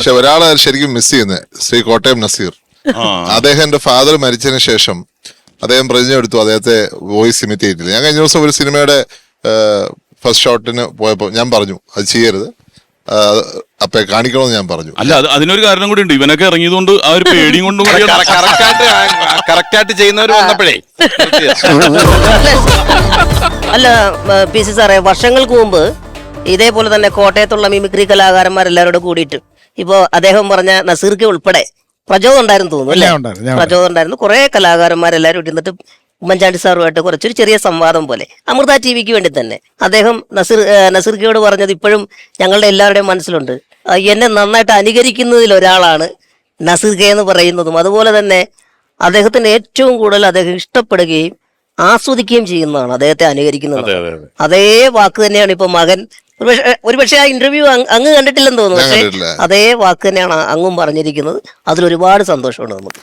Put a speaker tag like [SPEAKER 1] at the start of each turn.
[SPEAKER 1] പക്ഷെ ഒരാളെ ശരിക്കും മിസ് ചെയ്യുന്നത് ശ്രീ കോട്ടയം നസീർ. അദ്ദേഹം എന്റെ ഫാദർ മരിച്ചതിന് ശേഷം അദ്ദേഹം പ്രതിജ്ഞ എടുത്തു അദ്ദേഹത്തെ വോയിസ് ഇമിറ്റേറ്റ് ചെയ്തു. ഞാൻ കഴിഞ്ഞ ദിവസം ഒരു സിനിമയുടെ ഫസ്റ്റ് ഷോട്ടിന് പോയപ്പോൾ ഞാൻ പറഞ്ഞു അത് ചെയ്യരുത്, അപ്പൊ കാണിക്കണമെന്ന് ഞാൻ പറഞ്ഞു.
[SPEAKER 2] അല്ല അതിനൊരു കാരണം കൂടി ഉണ്ട്, ഇവനൊക്കെ ഇറങ്ങിയതുകൊണ്ട് ആ ഒരു പേടിയും കൊണ്ടും
[SPEAKER 3] കറക്റ്റായിട്ട് ചെയ്യുന്നവർ വന്നപ്പോഴേ.
[SPEAKER 4] അല്ല PC സാറേ, വർഷങ്ങൾക്ക് മുമ്പ് ഇതേപോലെ തന്നെ കോട്ടയത്തുള്ള മിമിക്രി കലാകാരന്മാരെല്ലാവരോടും കൂടിയിട്ട് ഇപ്പോ അദ്ദേഹം പറഞ്ഞ നസീർക്ക് ഉൾപ്പെടെ പ്രചോദനം ഉണ്ടായിരുന്നു തോന്നുന്നു അല്ലേ? പ്രചോദനം ഉണ്ടായിരുന്നു. കുറെ കലാകാരന്മാരെല്ലാവരും ഇരുന്നിട്ട് ഉമ്മൻചാണ്ടി സാറുമായിട്ട് കുറച്ചൊരു ചെറിയ സംവാദം പോലെ അമൃത TVക്ക് വേണ്ടി തന്നെ അദ്ദേഹം നസീർക്കയോട് പറഞ്ഞത് ഇപ്പോഴും ഞങ്ങളുടെ എല്ലാവരുടെയും മനസ്സിലുണ്ട്. എന്നെ നന്നായിട്ട് അനുകരിക്കുന്നതിൽ ഒരാളാണ് നസീർ കെ എന്ന് പറയുന്നതും അതുപോലെ തന്നെ അദ്ദേഹത്തിന് ഏറ്റവും കൂടുതൽ അദ്ദേഹം ഇഷ്ടപ്പെടുകയും ആസ്വദിക്കുകയും ചെയ്യുന്നതാണ് അദ്ദേഹത്തെ അനുകരിക്കുന്നത്. അതേ വാക്ക് തന്നെയാണ് ഇപ്പൊ മകൻ ഒരുപക്ഷെ ആ ഇന്റർവ്യൂ അങ്ങ് കണ്ടിട്ടില്ലെന്ന് തോന്നുന്നു, പക്ഷേ അതേ വാക്ക് തന്നെയാണ് അങ്ങും പറഞ്ഞിരിക്കുന്നത്. അതിലൊരുപാട് സന്തോഷമുണ്ട് നമുക്ക്.